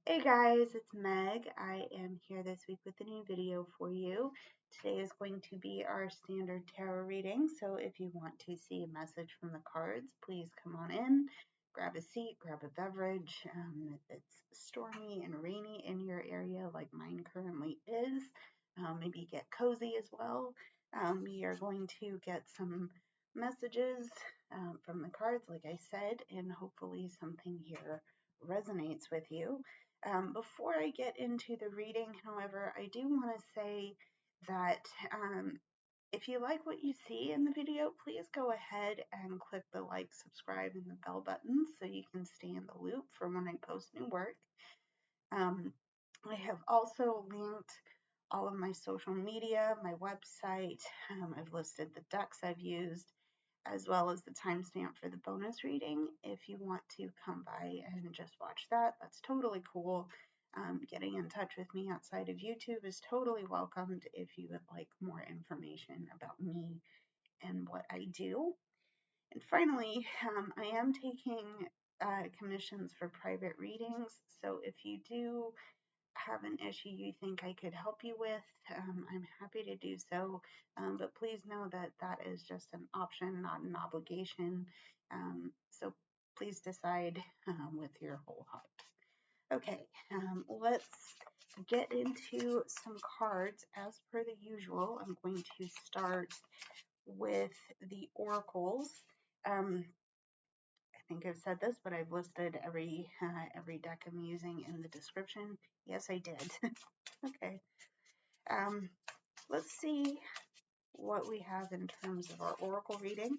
Hey guys, it's Meg. I am here this week with a new video for you. Today is going to be our standard tarot reading, so if you want to see a message from the cards, please come on in, grab a seat, grab a beverage. If it's stormy and rainy in your area like mine currently is, maybe get cozy as well. We are going to get some messages from the cards, like I said, and hopefully something here resonates with you. Before I get into the reading, however, I do want to say that if you like what you see in the video, please go ahead and click the like, subscribe, and the bell buttons so you can stay in the loop for when I post new work. I have also linked all of my social media, my website. I've listed the decks I've used, as well as the timestamp for the bonus reading. If you want to come by and just watch that, that's totally cool. Getting in touch with me outside of YouTube is totally welcomed if you would like more information about me and what I do. And finally, I am taking commissions for private readings, so if you do have an issue you think I could help you with, I'm happy to do so. But please know that that is just an option, not an obligation. So please decide with your whole heart. Okay, let's get into some cards. As per the usual, I'm going to start with the oracles. I think I've said this, but I've listed every deck I'm using in the description. Yes, I did. Okay. Let's see what we have in terms of our oracle reading.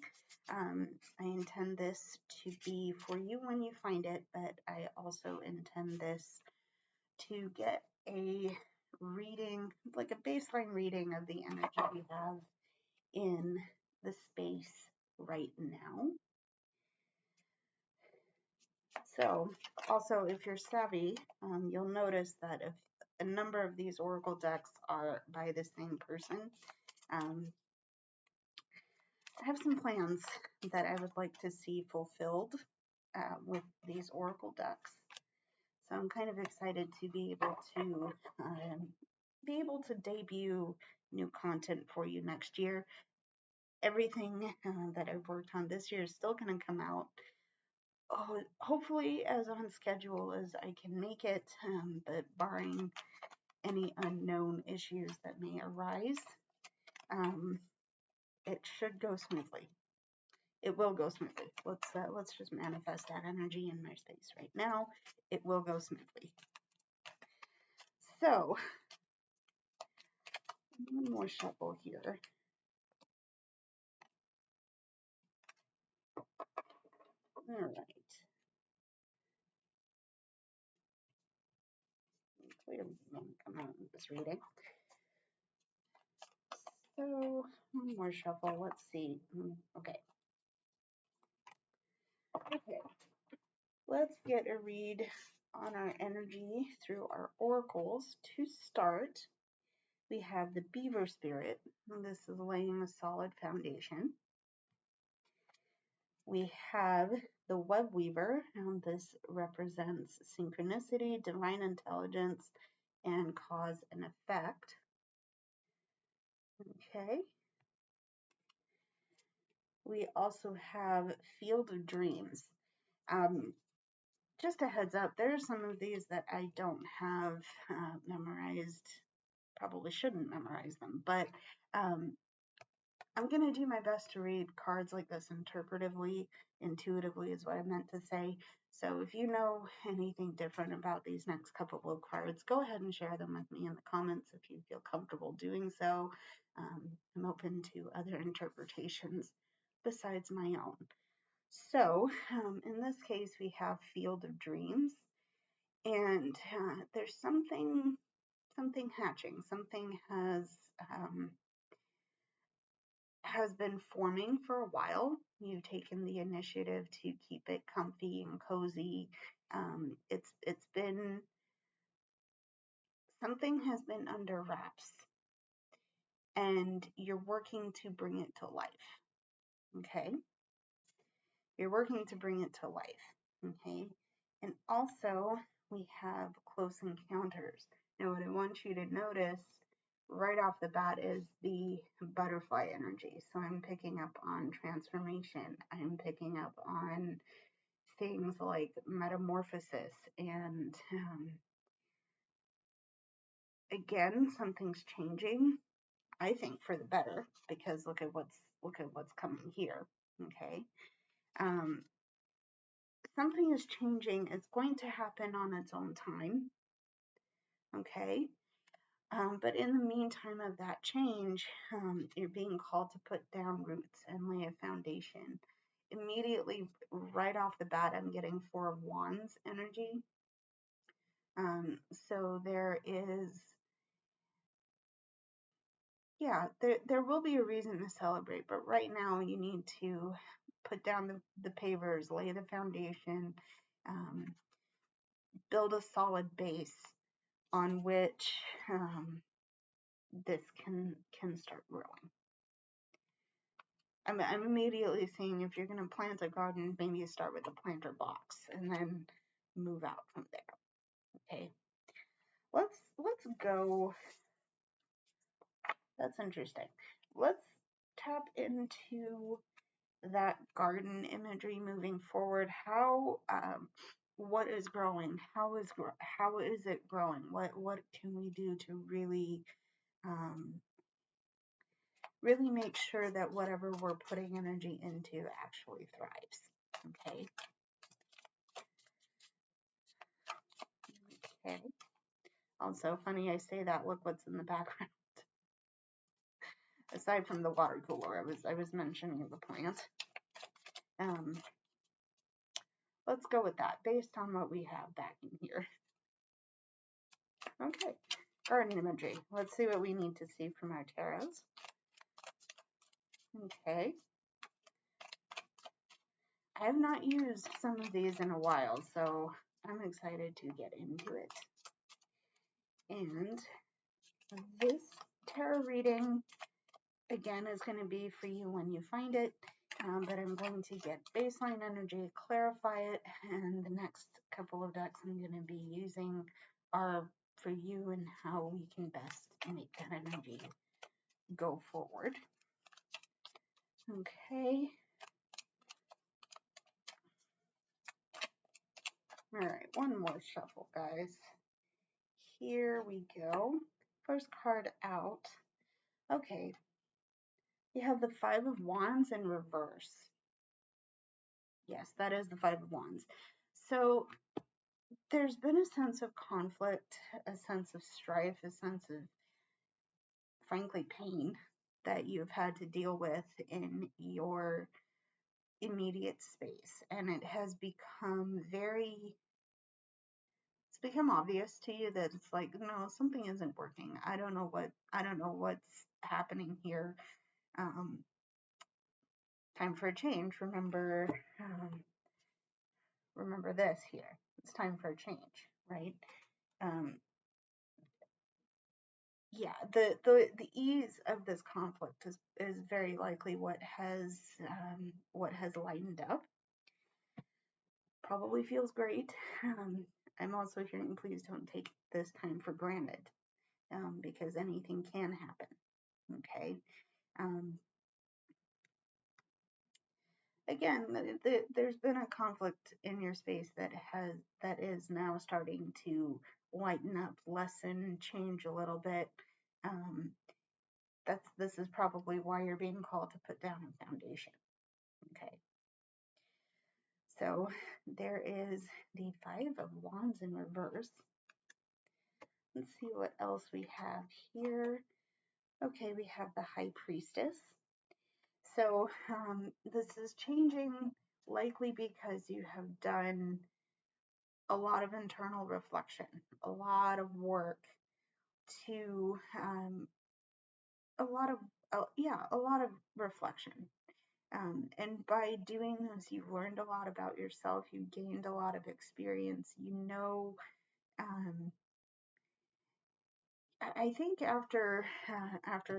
I intend this to be for you when you find it, but I also intend this to get a reading, like a baseline reading of the energy we have in the space right now. So, also, if you're savvy, you'll notice that if a number of these oracle decks are by the same person, I have some plans that I would like to see fulfilled with these oracle decks. So I'm kind of excited to be able to debut new content for you next year. Everything that I've worked on this year is still going to come out. Hopefully as on schedule as I can make it, but barring any unknown issues that may arise, it should go smoothly. It will go smoothly. Let's just manifest that energy in my space right now. It will go smoothly. So, one more shuffle here. All right. Clearly won't come out with this reading. So, one more shuffle. Let's see. Okay. Okay. Let's get a read on our energy through our oracles. To start, we have the Beaver Spirit. This is laying a solid foundation. We have the Web Weaver, and this represents synchronicity, divine intelligence, and cause and effect. Okay. We also have Field of Dreams. Just a heads up, there are some of these that I don't have memorized. Probably shouldn't memorize them, but I'm going to do my best to read cards like this interpretively, intuitively is what I meant to say. So if you know anything different about these next couple of cards, go ahead and share them with me in the comments if you feel comfortable doing so. I'm open to other interpretations besides my own. So in this case, we have Field of Dreams, and there's something hatching. Something has been forming for a while. You've taken the initiative to keep it comfy and cozy. It's been, something has been under wraps, and you're working to bring it to life. Okay, you're working to bring it to life. Okay, and also we have close encounters. Now, what I want you to notice right off the bat is the butterfly energy. So I'm picking up on transformation. I'm picking up on things like metamorphosis and again, something's changing. I think for the better, because look at what's coming here. Okay, um, something is changing. It's going to happen on its own time. Okay, but in the meantime of that change, you're being called to put down roots and lay a foundation. Immediately, right off the bat, I'm getting Four of Wands energy. So there is, yeah, there will be a reason to celebrate, but right now you need to put down the pavers, lay the foundation, um, build a solid base on which this can start growing. I'm immediately saying if you're going to plant a garden, maybe you start with a planter box and then move out from there. Okay, let's go. That's interesting. Let's tap into that garden imagery moving forward. How what is growing? How is it growing? What can we do to really really make sure that whatever we're putting energy into actually thrives? Okay. Okay. Also, funny I say that. Look what's in the background. Aside from the water cooler, I was mentioning the plant. Let's go with that based on what we have back in here. Okay, garden imagery. Let's see what we need to see from our tarots. Okay. I have not used some of these in a while, so I'm excited to get into it. And this tarot reading, again, is going to be for you when you find it, but I'm going to get baseline energy, clarify it, and the next couple of decks I'm going to be using are for you and how we can best make that energy go forward. Okay. All right, one more shuffle, guys. Here we go. First card out. Okay. You have the Five of Wands in reverse. Yes, that is the Five of Wands. So there's been a sense of conflict, a sense of strife, a sense of, frankly, pain that you've had to deal with in your immediate space. And it has become it's become obvious to you that it's like, no, something isn't working. I don't know what's happening here. Time for a change. Remember this here. It's time for a change, right? Yeah, the ease of this conflict is very likely what has lightened up. Probably feels great. I'm also hearing, please don't take this time for granted, because anything can happen. Okay. Again, there's been a conflict in your space that is now starting to lighten up, lessen, change a little bit. This is probably why you're being called to put down a foundation. Okay. So there is the Five of Wands in reverse. Let's see what else we have here. Okay, we have the High Priestess. So this is changing likely because you have done a lot of internal reflection, a lot of work to a lot of reflection. And by doing this, you've learned a lot about yourself. You've gained a lot of experience. I think after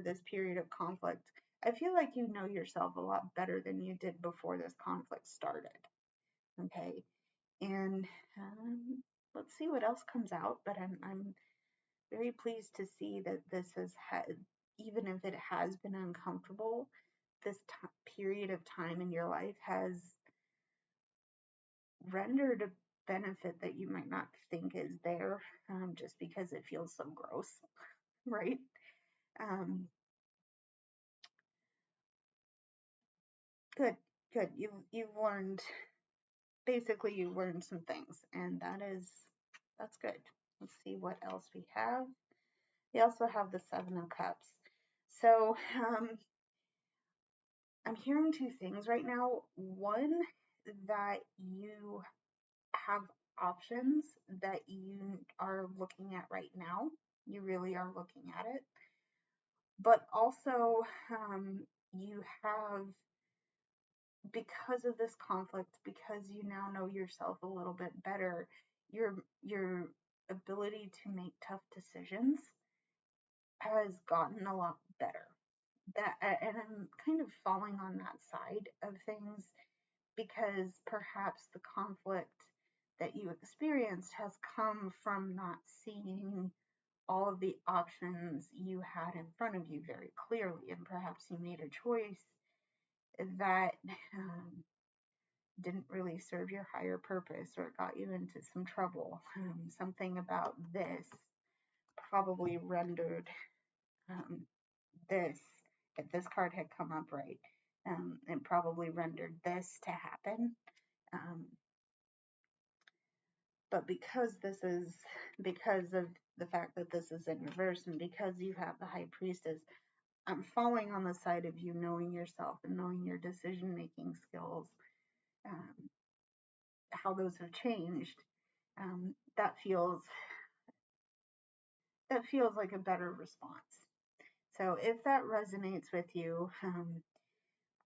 this period of conflict, I feel like you know yourself a lot better than you did before this conflict started. Okay, and let's see what else comes out. But I'm very pleased to see that this has had, even if it has been uncomfortable, this period of time in your life has rendered a benefit that you might not think is there, just because it feels so gross, right? Um, good, good. You've learned, basically you've learned some things, and that's good. Let's see what else we have. We also have the Seven of Cups. So I'm hearing two things right now. One, that you have options that you are looking at right now. You really are looking at it. But also, you have, because of this conflict, because you now know yourself a little bit better, your ability to make tough decisions has gotten a lot better. And I'm kind of falling on that side of things because perhaps the conflict that you experienced has come from not seeing all of the options you had in front of you very clearly, and perhaps you made a choice that didn't really serve your higher purpose, or it got you into some trouble. Something about this probably rendered this, if this card had come up right, it probably rendered this to happen. Um, but because of the fact that this is in reverse, and because you have the High Priestess, I'm falling on the side of you knowing yourself and knowing your decision making skills, um, how those have changed. Um, that feels that feels like a better response. So if that resonates with you,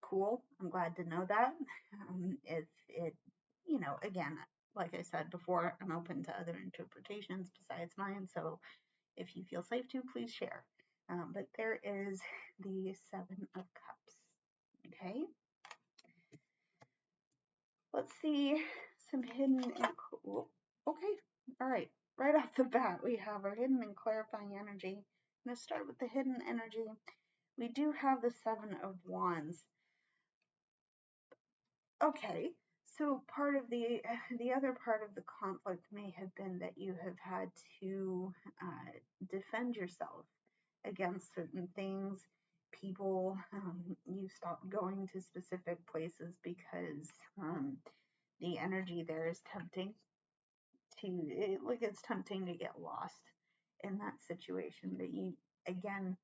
cool. I'm glad to know that. If it, again, like I said before, I'm open to other interpretations besides mine. So if you feel safe to, please share. But there is the Seven of Cups. Okay. Let's see some hidden and okay. All right. Right off the bat, we have our hidden and clarifying energy. I'm going to start with the hidden energy. We do have the Seven of Wands. Okay, so part of the other part of the conflict may have been that you have had to defend yourself against certain things, people. You stopped going to specific places because the energy there is tempting it's tempting to get lost in that situation. But you, again,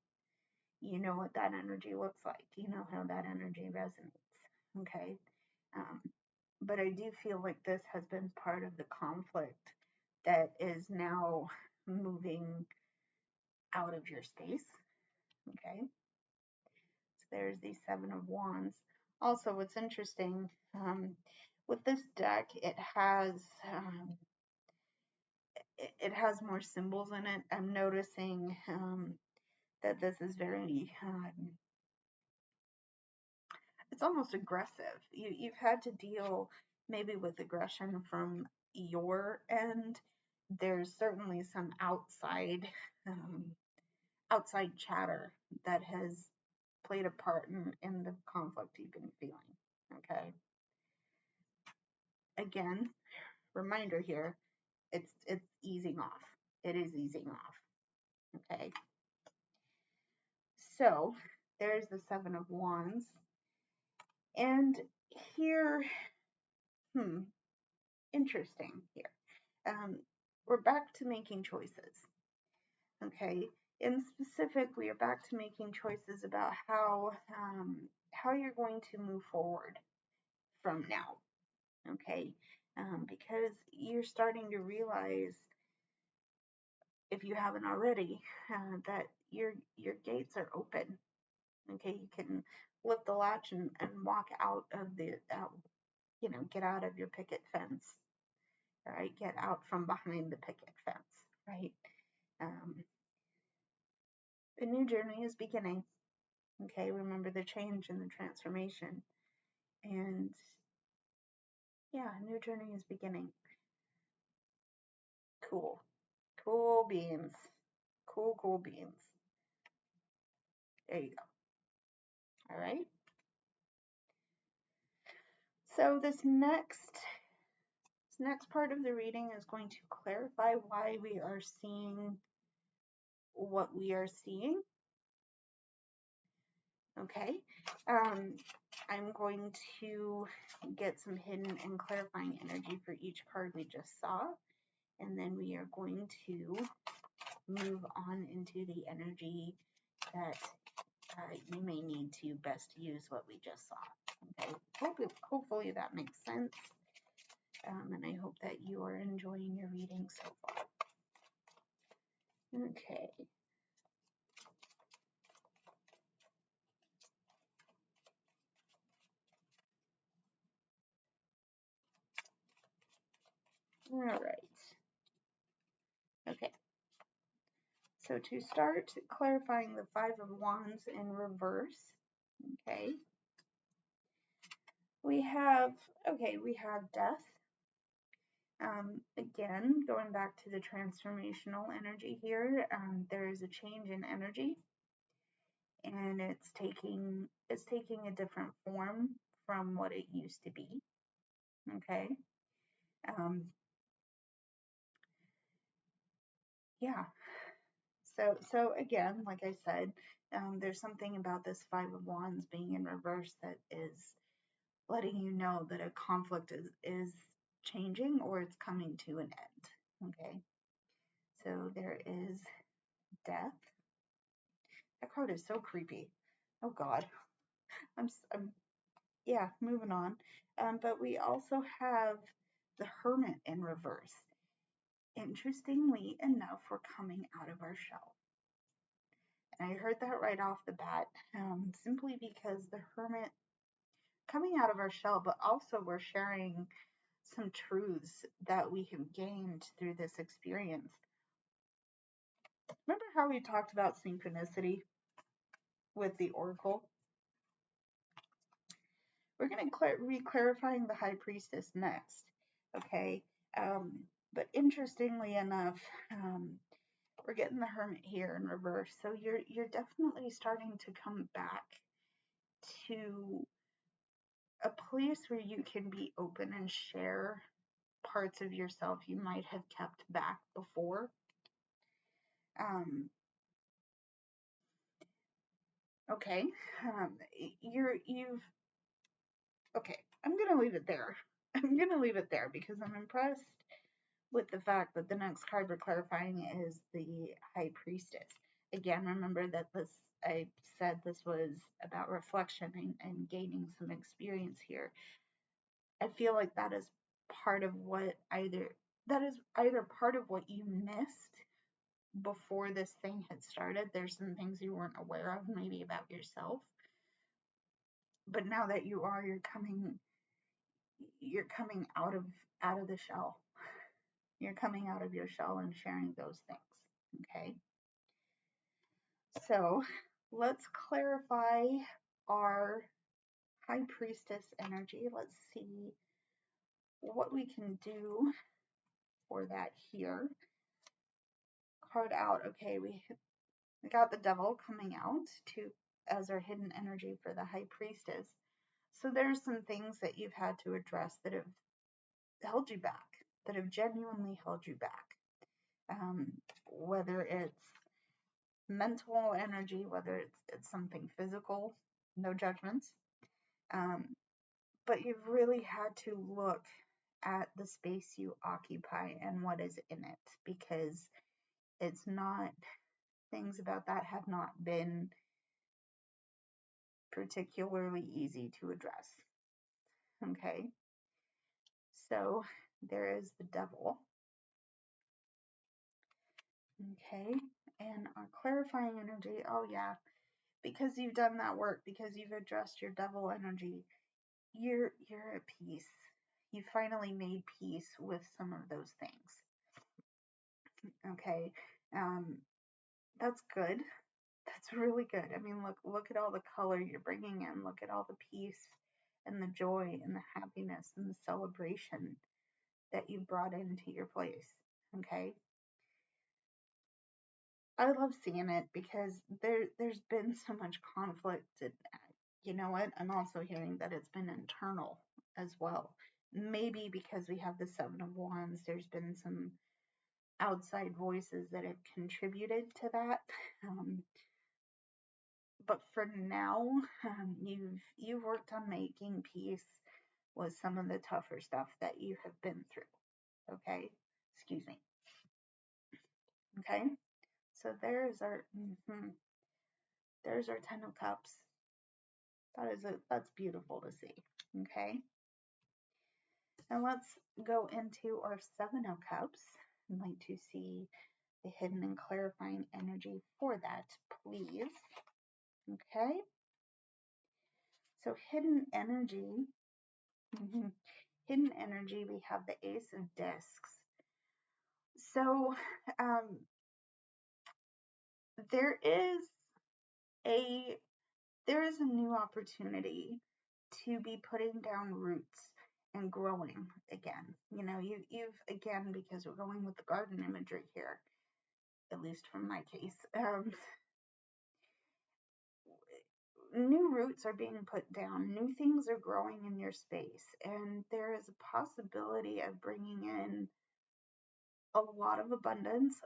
you know what that energy looks like. You know how that energy resonates. Okay. Um, but I do feel like this has been part of the conflict that is now moving out of your space. Okay. So there's the Seven of Wands. Also, what's interesting, with this deck, it has more symbols in it. I'm noticing that this is very it's almost aggressive. You've had to deal maybe with aggression from your end. There's certainly some outside chatter that has played a part in the conflict you've been feeling. Okay. Again, reminder here, it's easing off. It is easing off. Okay. So there's the Seven of Wands. And here, interesting here. We're back to making choices. Okay. In specific, we are back to making choices about how you're going to move forward from now. Okay. Because you're starting to realize, if you haven't already, that your gates are open. Okay. You can lift the latch and walk out of get out of your picket fence. All right. Get out from behind the picket fence. Right. Um, a new journey is beginning. Okay, remember the change and the transformation. And yeah, a new journey is beginning. Cool. Cool beans. Cool beans. There you go. All right. So this next part of the reading is going to clarify why we are seeing what we are seeing. Okay. I'm going to get some hidden and clarifying energy for each card we just saw, and then we are going to move on into the energy that you may need to best use what we just saw. Okay. Hopefully that makes sense, and I hope that you are enjoying your reading so far. Okay. All right. Okay. So to start clarifying the Five of Wands in reverse, okay, we have death. Again, going back to the transformational energy here, there is a change in energy, and it's taking a different form from what it used to be. Okay. Yeah. So again, like I said, there's something about this Five of Wands being in reverse that is letting you know that a conflict is changing or it's coming to an end. Okay. So there is death. That card is so creepy. Oh God. I'm yeah, moving on. But we also have the Hermit in reverse. Interestingly enough, we're coming out of our shell. And I heard that right off the bat, simply because the Hermit coming out of our shell, but also we're sharing some truths that we have gained through this experience. Remember how we talked about synchronicity with the Oracle? We're going to be clarifying the High Priestess next, okay? But interestingly enough, we're getting the Hermit here in reverse. So you're definitely starting to come back to a place where you can be open and share parts of yourself you might have kept back before. Okay, okay, I'm gonna leave it there. I'm gonna leave it there because I'm impressed with the fact that the next card we're clarifying is the High Priestess. Again, remember that I said this was about reflection and gaining some experience here. I feel like that is part of what either part of what you missed before this thing had started. There's some things you weren't aware of, maybe about yourself. But now that you are, you're coming out of the shell. You're coming out of your shell and sharing those things. Okay. So let's clarify our High Priestess energy. Let's see what we can do for that here. Card out. Okay, we got the Devil coming out as our hidden energy for the High Priestess. So there's some things that you've had to address that have held you back, that have genuinely held you back. Whether it's mental energy, whether it's something physical, no judgments. But you've really had to look at the space you occupy and what is in it, because it's not, things about that have not been particularly easy to address. Okay, so there is the Devil. Okay, and our clarifying energy, oh yeah, because you've done that work, because you've addressed your Devil energy, you're at peace. You finally made peace with some of those things. Okay, that's good. That's really good. I mean, look at all the color you're bringing in. Look at all the peace and the joy and the happiness and the celebration that you brought into your place. Okay. I love seeing it because there's been so much conflict. And, you know what? I'm also hearing that it's been internal as well. Maybe because we have the Seven of Wands, there's been some outside voices that have contributed to that. Um, but for now, you've worked on making peace with some of the tougher stuff that you have been through. Okay, excuse me. Okay, so there's our Ten of Cups. That's beautiful to see. Okay, now let's go into our Seven of Cups. I'd like to see the hidden and clarifying energy for that, please. Okay, so hidden energy. Hidden energy, we have the Ace of Discs. So there is a new opportunity to be putting down roots and growing again. You know, you've again, because we're going with the garden imagery here, at least from my case, new roots are being put down, new things are growing in your space, and there is a possibility of bringing in a lot of abundance,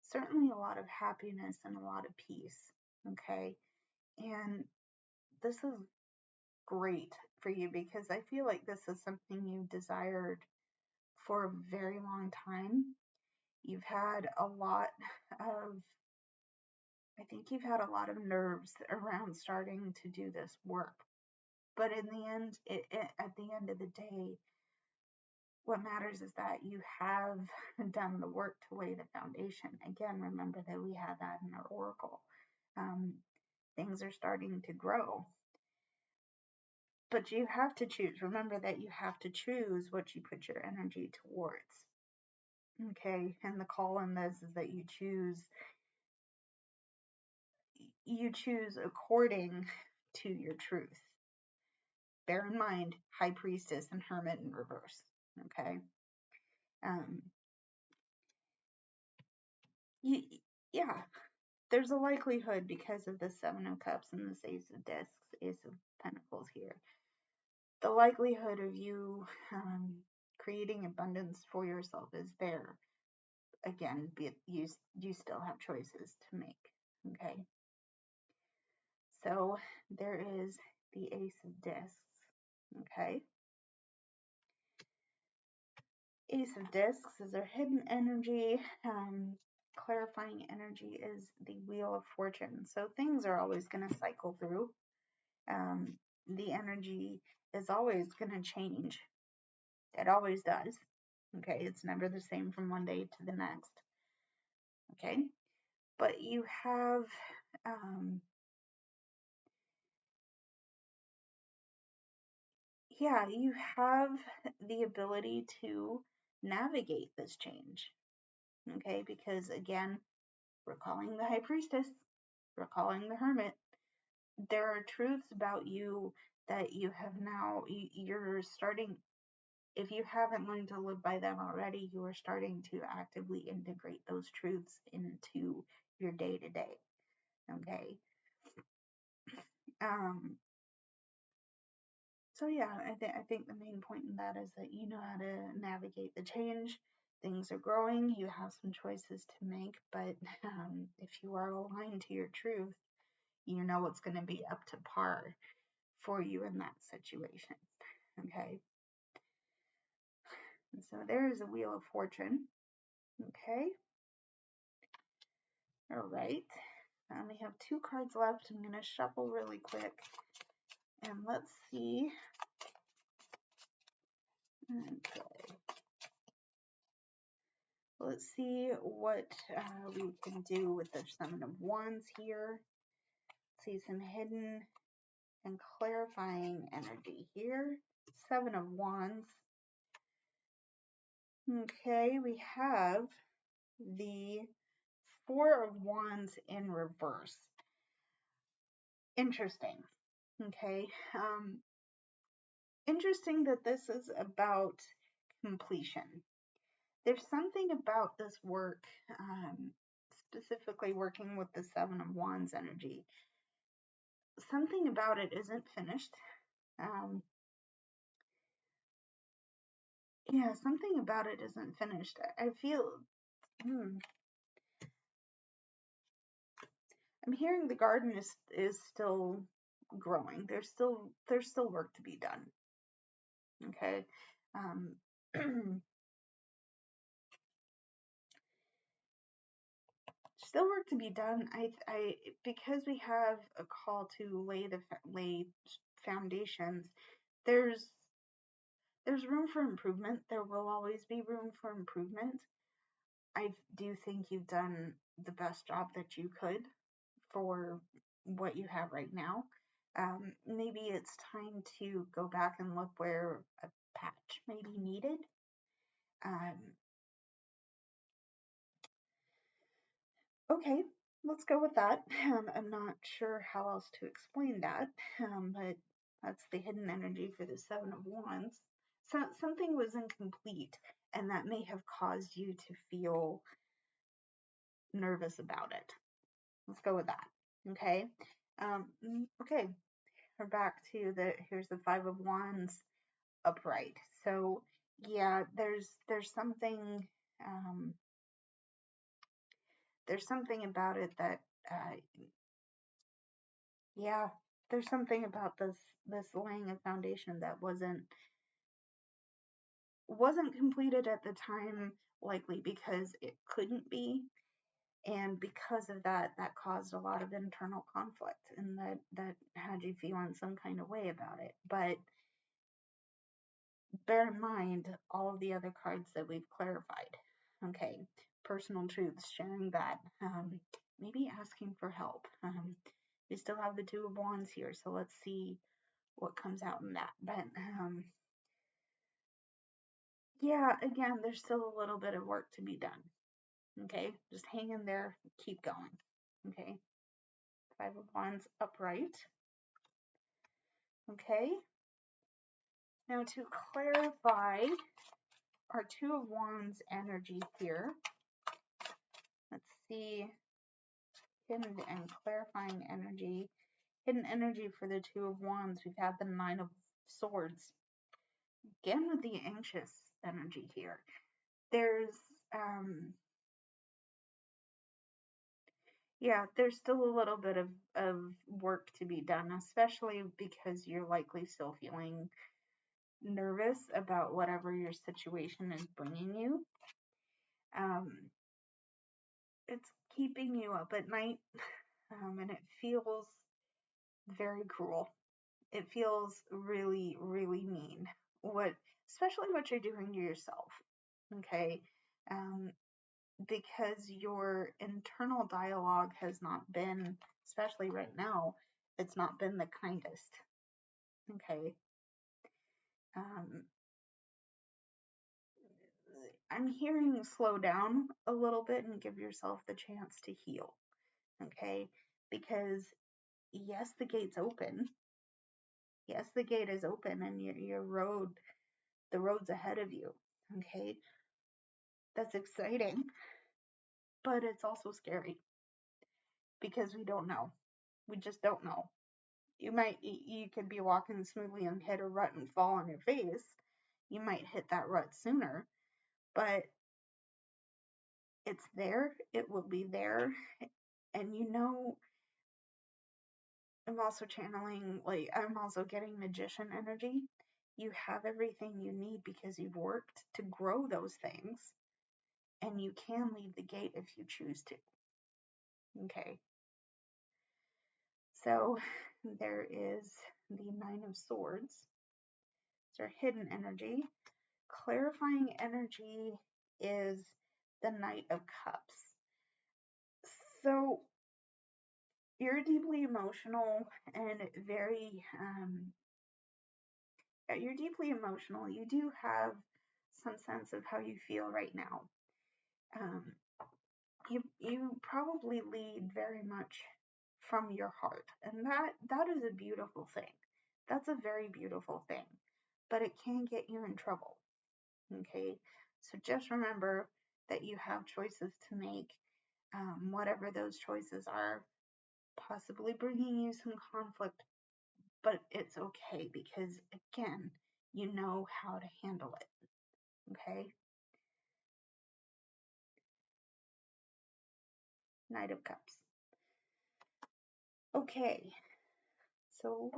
certainly a lot of happiness and a lot of peace. Okay. And this is great for you because I feel like this is something you desired for a very long time. You've had a lot of, I think you've had a lot of nerves around starting to do this work. But in the end, at the end of the day, what matters is that you have done the work to lay the foundation. Again, remember that we had that in our oracle. Things are starting to grow. But you have to choose. Remember that you have to choose what you put your energy towards. Okay, and the call in this is that you choose according to your truth. Bear in mind, High Priestess and Hermit in reverse. Okay. Yeah, there's a likelihood because of the Seven of Cups and this Ace of Discs, Ace of Pentacles here. The likelihood of you creating abundance for yourself is there. Again, you still have choices to make. Okay. So there is the Ace of Discs. Okay. Ace of Discs is our hidden energy. Clarifying energy is the Wheel of Fortune. So things are always going to cycle through. The energy is always going to change. It always does. Okay. It's never the same from one day to the next. Okay. But you have, you have the ability to navigate this change. Okay. Because again, recalling the High Priestess, recalling the Hermit, there are truths about you that you have now, you're starting, if you haven't learned to live by them already, you are starting to actively integrate those truths into your day to day. Okay. So yeah, I think the main point in that is that you know how to navigate the change. Things are growing. You have some choices to make, but if you are aligned to your truth, you know it's going to be up to par for you in that situation. Okay. And so there is a Wheel of Fortune. Okay. All right. I only have 2 cards left. I'm going to shuffle really quick. And let's see. Okay. Let's see what we can do with the Seven of Wands here. See some hidden and clarifying energy here. Seven of Wands. Okay, we have the Four of Wands in reverse. Interesting. Okay. Interesting that this is about completion. There's something about this work, specifically working with the Seven of Wands energy. Something about it isn't finished. Um, yeah, something about it isn't finished. I feel, I'm hearing the garden is still growing. There's still work to be done. Okay. Um, still work to be done. I because we have a call to lay foundations. There's there's room for improvement. There will always be room for improvement. I do think you've done the best job that you could for what you have right now. Maybe it's time to go back and look where a patch may be needed. Um, okay, let's go with that. I'm not sure how else to explain that, but that's the hidden energy for the Seven of Wands. So something was incomplete, and that may have caused you to feel nervous about it. Let's go with that. Okay. Okay. We're back to here's the Five of Wands upright. So yeah, um, there's something about it that yeah, there's something about this laying a foundation that wasn't completed at the time, likely because it couldn't be, and because of that, that caused a lot of internal conflict, and that had you feeling some kind of way about it. But bear in mind all of the other cards that we've clarified. Okay, personal truths, sharing that, maybe asking for help. We still have the Two of Wands here, so let's see what comes out in that. But yeah, again, there's still a little bit of work to be done. Okay, just hang in there, keep going. Okay, Five of Wands upright. Okay, now to clarify our Two of Wands energy here, let's see, hidden and clarifying energy. Hidden energy for the Two of Wands, we've had the Nine of Swords. Again with the anxious energy here. There's, yeah, there's still a little bit of work to be done, especially because you're likely still feeling nervous about whatever your situation is bringing you. It's keeping you up at night, and it feels very cruel. It feels really, really mean. Especially what you're doing to yourself. Okay, um, because your internal dialogue has not been, especially right now, it's not been the kindest. Okay, um, I'm hearing slow down a little bit and give yourself the chance to heal. Okay, because yes, the gate's open. Yes, the gate is open, and the road's ahead of you. Okay, that's exciting, but it's also scary because we don't know. We just don't know. You could be walking smoothly and hit a rut and fall on your face. You might hit that rut sooner, but it's there. It will be there. And I'm also channeling, like, I'm also getting magician energy. You have everything you need because you've worked to grow those things, and you can leave the gate if you choose to. Okay. So there is the Nine of Swords. It's our hidden energy. Clarifying energy is the Knight of Cups. So you're deeply emotional and you're deeply emotional. You do have some sense of how you feel right now. Um, you probably lead very much from your heart, and that is a beautiful thing. That's a very beautiful thing, but it can get you in trouble. Okay, So just remember that you have choices to make, whatever those choices are, possibly bringing you some conflict, but it's okay because, again, you know how to handle it, okay? Knight of Cups. Okay, so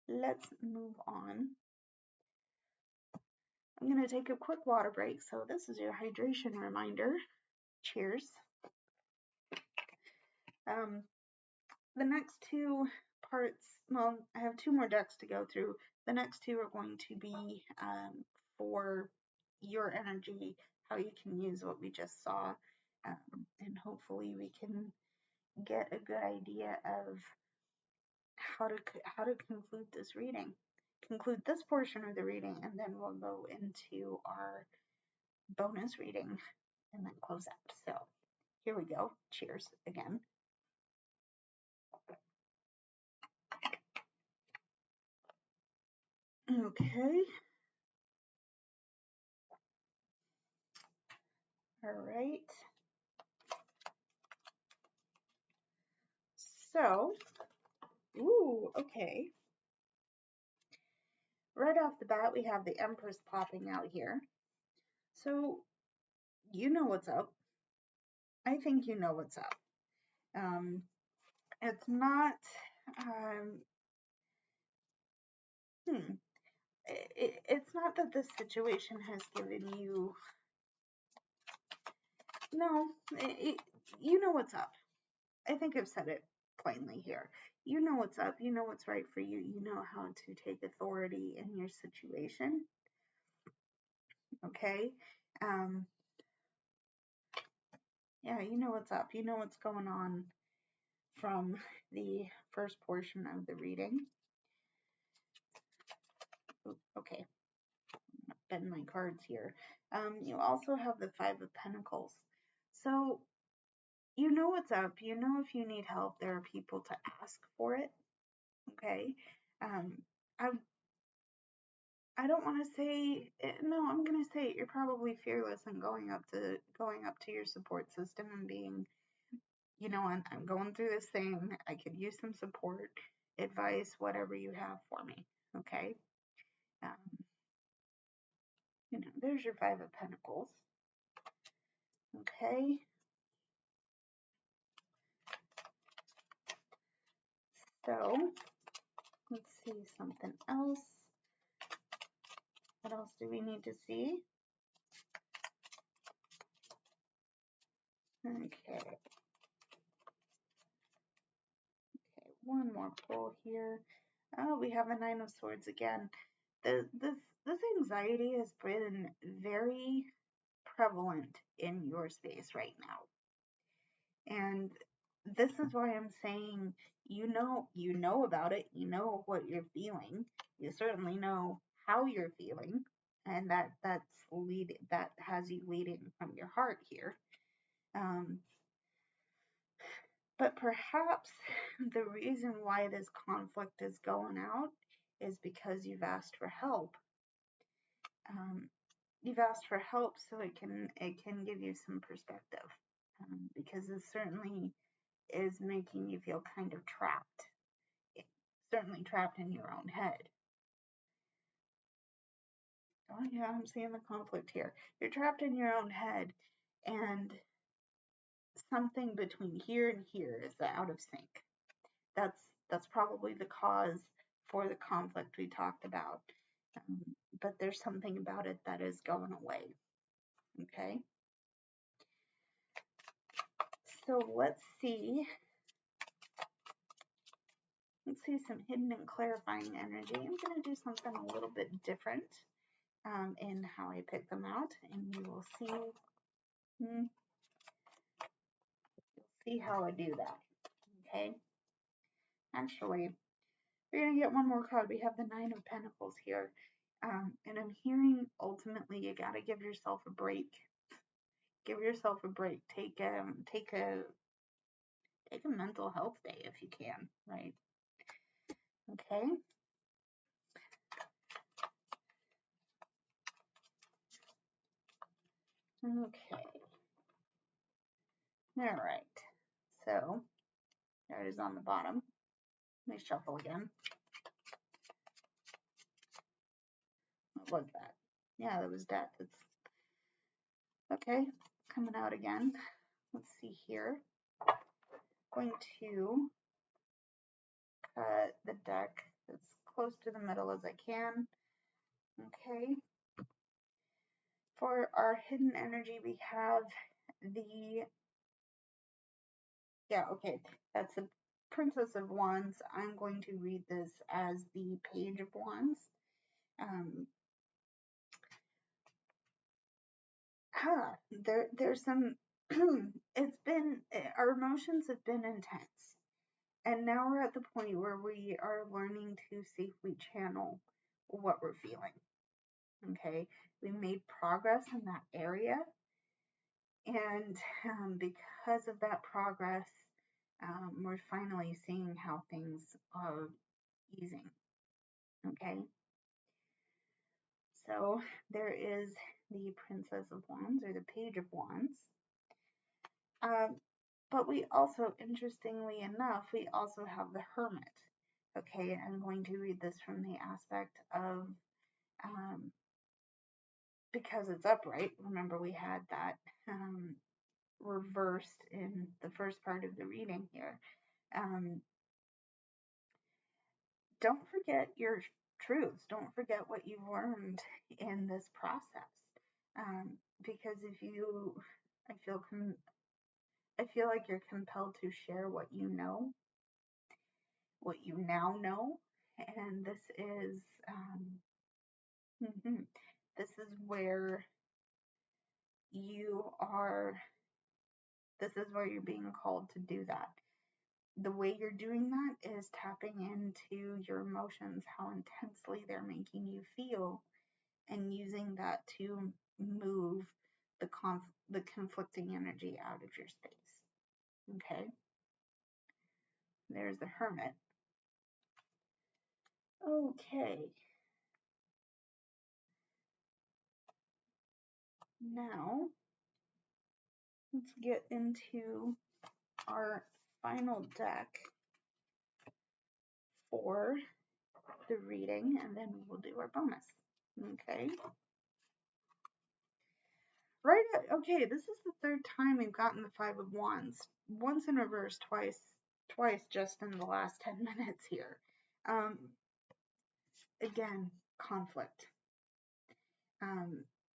let's move on. I'm going to take a quick water break, so this is your hydration reminder. Cheers. The next two parts, well, I have two more decks to go through. The next two are going to be for your energy, how you can use what we just saw, and hopefully we can get a good idea of how to conclude this reading, conclude this portion of the reading, and then we'll go into our bonus reading and then close out. So here we go. Cheers again. Okay. All right. So, ooh, okay. Right off the bat, we have the Empress popping out here. So, you know what's up. I think you know what's up. It's not, it's not that this situation has given you, no, you know what's up. I think I've said it plainly here. You know what's up. You know what's right for you. You know how to take authority in your situation. Okay? Yeah, you know what's up. You know what's going on from the first portion of the reading. Okay, bend my cards here. You also have the Five of Pentacles. So you know what's up. You know if you need help, there are people to ask for it. Okay. I don't want to say no. I'm gonna say you're probably fearless in going up to your support system and being, you know, I'm going through this thing. I could use some support, advice, whatever you have for me. Okay. You know, there's your Five of Pentacles. Okay. So let's see something else. What else do we need to see? Okay. Okay, one more pull here. Oh, we have a Nine of Swords again. This anxiety has been very prevalent in your space right now. And this is why I'm saying you know about it, you know what you're feeling, you certainly know how you're feeling, and that has you leading from your heart here. But perhaps the reason why this conflict is going out is because you've asked for help. You've asked for help so it can give you some perspective, because it certainly is making you feel kind of trapped. Certainly trapped in your own head. Oh yeah, I'm seeing the conflict here. You're trapped in your own head, and something between here and here is out of sync. That's probably the cause for the conflict we talked about. But there's something about it that is going away. Okay. So let's see some hidden and clarifying energy. I'm going to do something a little bit different in how I pick them out, and you will see. You'll see how I do that. Okay. Actually, we're going to get one more card. We have the Nine of Pentacles here. And I'm hearing ultimately you got to give yourself a break. Give yourself a break. Take a mental health day if you can, right? Okay. Okay. All right. So there it is on the bottom. Let me shuffle again. What was that? Yeah, that was death. It's okay. Coming out again. Let's see here. Going to cut the deck as close to the middle as I can. Okay. For our hidden energy, we have the, yeah, okay, that's the Princess of Wands. I'm going to read this as the Page of Wands. There's some, our emotions have been intense. And now we're at the point where we are learning to safely channel what we're feeling. Okay, we made progress in that area, and because of that progress, we're finally seeing how things are easing. Okay, so there is the Princess of Wands or the Page of Wands. But we also, interestingly enough, we also have the Hermit. Okay, I'm going to read this from the aspect of, because it's upright. Remember, we had that reversed in the first part of the reading here. Don't forget your truths. Don't forget what you've learned in this process. Because if you, I feel like you're compelled to share what you know, what you now know, and this is this is where you are. This is where you're being called to do that. The way you're doing that is tapping into your emotions, how intensely they're making you feel, and using that to move the conflicting energy out of your space. Okay? There's the Hermit. Okay. Now, let's get into our final deck for the reading, and then we will do our bonus. Okay? Right, okay, this is the third time we've gotten the Five of Wands. Once in reverse, twice just in the last 10 minutes here. Again, conflict.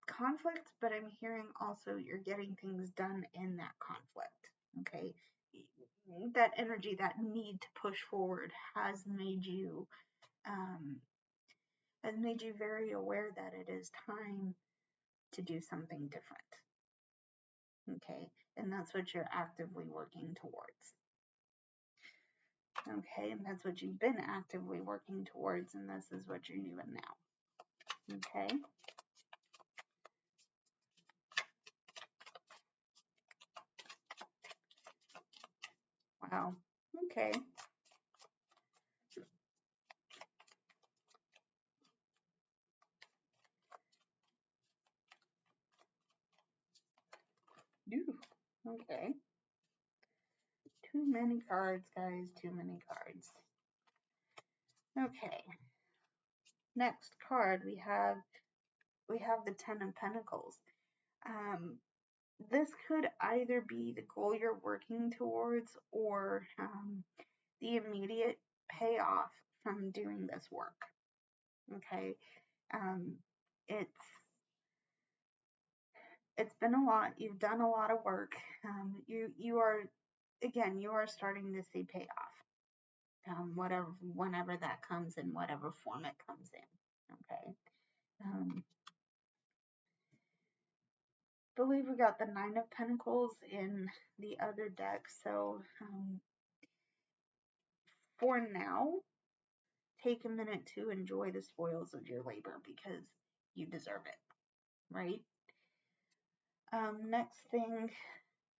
Conflict, but I'm hearing also you're getting things done in that conflict, okay? That energy, that need to push forward has made you very aware that it is time to do something different. Okay, and that's what you're actively working towards. Okay, and that's what you've been actively working towards, and this is what you're doing now. Okay. Wow. Okay. Ooh. Okay. Too many cards, guys. Too many cards. Okay. Next card we have the Ten of Pentacles. This could either be the goal you're working towards or the immediate payoff from doing this work. Okay. It's been a lot. You've done a lot of work. You are starting to see payoff. Whenever that comes in, whatever form it comes in. Okay. Believe we got the Nine of Pentacles in the other deck. So for now, take a minute to enjoy the spoils of your labor because you deserve it, right? Next thing,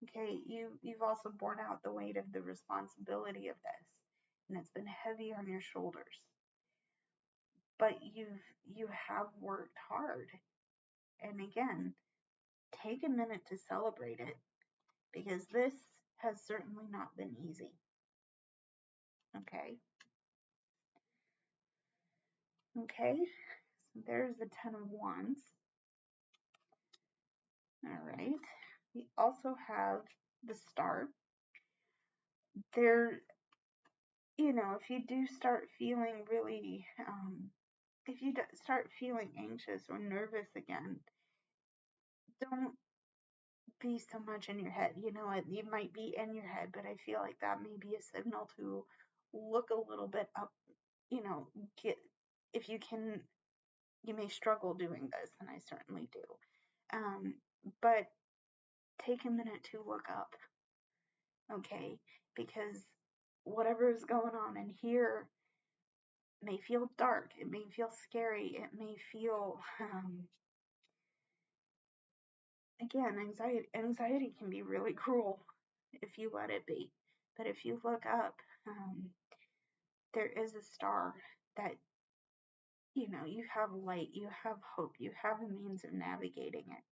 okay, you've also borne out the weight of the responsibility of this, and it's been heavy on your shoulders. But you have worked hard, and again, take a minute to celebrate it, because this has certainly not been easy. Okay. Okay, so there's the 10 of Wands. All right. We also have the Star. There, if you do start feeling really, if you start feeling anxious or nervous again, don't be so much in your head. You might be in your head, but I feel like that may be a signal to look a little bit up, get, if you can, you may struggle doing this, and I certainly do. But take a minute to look up, okay? Because whatever is going on in here may feel dark, it may feel scary, it may feel, again, anxiety can be really cruel if you let it be. But if you look up, there is a star that, you have light, you have hope, you have a means of navigating it.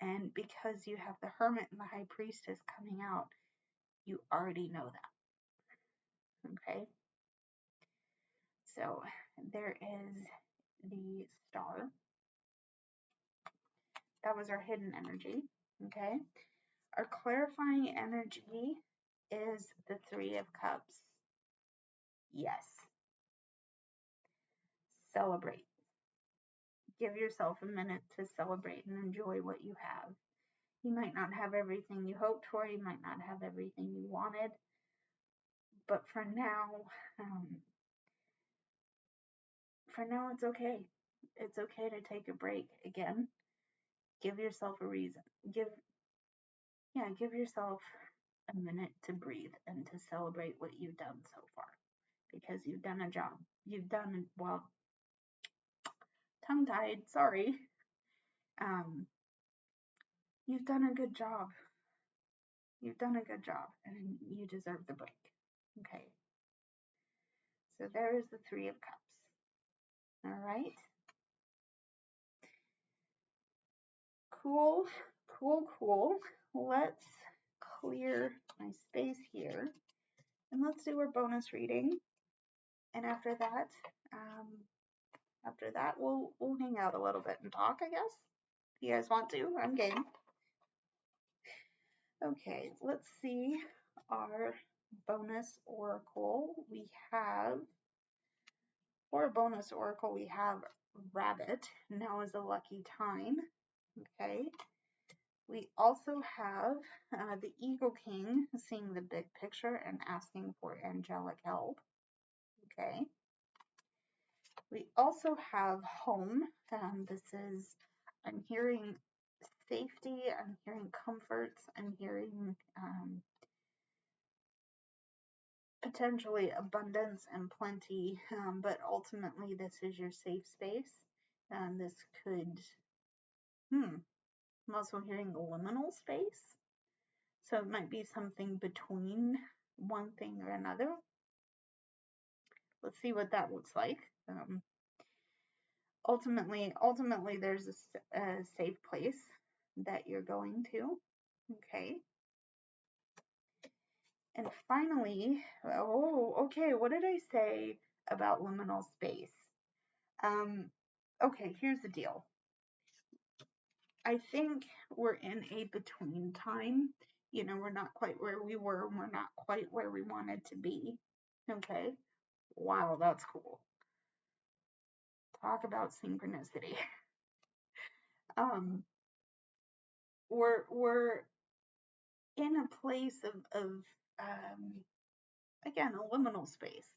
And because you have the Hermit and the High Priestess coming out, you already know that. Okay? So there is the Star. That was our hidden energy. Okay? Our clarifying energy is the Three of Cups. Yes. Celebrate. Give yourself a minute to celebrate and enjoy what you have. You might not have everything you hoped for. You might not have everything you wanted. But for now it's okay. It's okay to take a break. Again, give yourself a reason. Give yourself a minute to breathe and to celebrate what you've done so far. Because you've done a job. You've done, well, tongue-tied, sorry. You've done a good job. You've done a good job, and you deserve the break. Okay. So there's the Three of Cups. All right. Cool, cool, cool. Let's clear my space here, and let's do our bonus reading. And after that, we'll hang out a little bit and talk, I guess. If you guys want to, I'm game. Okay, let's see our bonus oracle. For a bonus oracle, we have Rabbit. Now is a lucky time. Okay. We also have the Eagle King seeing the big picture and asking for angelic help. Okay. We also have Home. I'm hearing safety, I'm hearing comforts, I'm hearing potentially abundance and plenty, but ultimately this is your safe space. This could, I'm also hearing liminal space. So it might be something between one thing or another. Let's see what that looks like. Ultimately, there's a safe place that you're going to. Okay. And finally, okay, what did I say about liminal space? Okay, here's the deal. I think we're in a between time. We're not quite where we were, and we're not quite where we wanted to be. Okay. Wow, that's cool. Talk about synchronicity. We're in a place of again, a liminal space,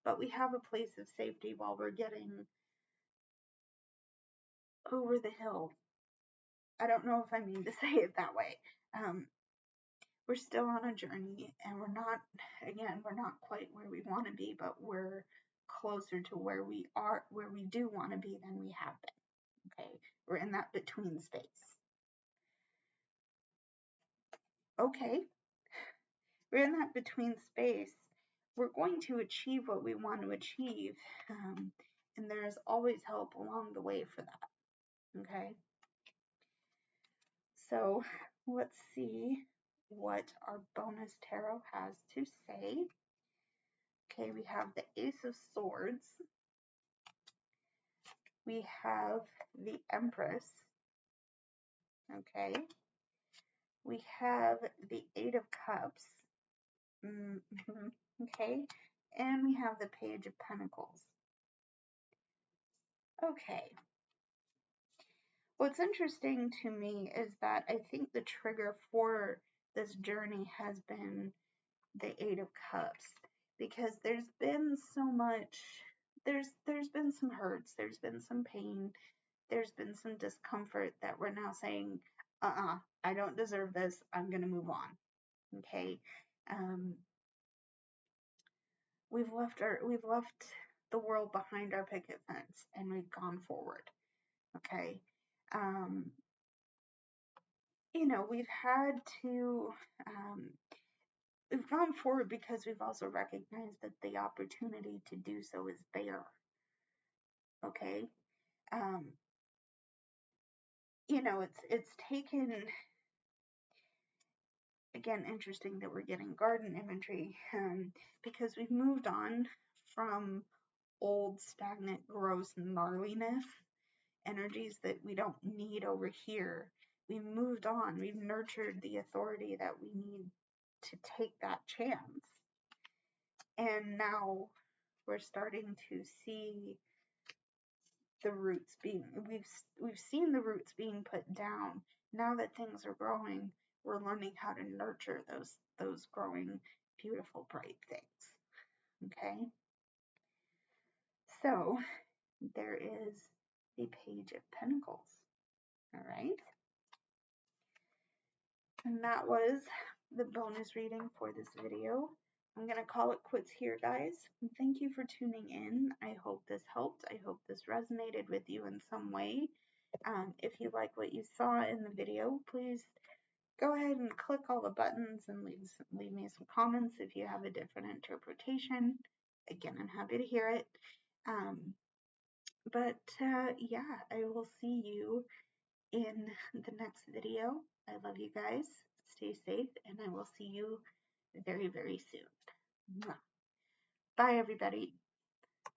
but we have a place of safety while we're getting over the hill. I don't know if I mean to say it that way. We're still on a journey, and we're not quite where we want to be, but we're closer to where we do want to be than we have been. Okay, we're in that between space. Okay, we're in that between space. We're going to achieve what we want to achieve, and there's always help along the way for that. Okay. So let's see what our bonus tarot has to say. Okay, we have the Ace of Swords. We have the Empress. Okay. We have the Eight of Cups. Okay. And we have the Page of Pentacles. Okay. What's interesting to me is that I think the trigger for this journey has been the Eight of Cups, because there's been so much, there's been some hurts, there's been some pain, there's been some discomfort that we're now saying, I don't deserve this, I'm going to move on. Okay. We've left the world behind our picket fence and we've gone forward. Okay. We've had to, we've gone forward because we've also recognized that the opportunity to do so is there. Okay. It's taken, again, interesting that we're getting garden imagery, because we've moved on from old, stagnant, gross gnarliness energies that we don't need over here. We've moved on. We've nurtured the authority that we need to take that chance. And now we're starting to see the roots being, we've seen the roots being put down. Now that things are growing, we're learning how to nurture those growing, beautiful, bright things. Okay? So there is the Page of Pentacles. All right? And that was the bonus reading for this video. I'm going to call it quits here, guys. Thank you for tuning in. I hope this helped. I hope this resonated with you in some way. If you like what you saw in the video, please go ahead and click all the buttons and leave me some comments if you have a different interpretation. Again, I'm happy to hear it. Yeah, I will see you in the next video. I love you guys. Stay safe, and I will see you very, very soon. Bye, everybody.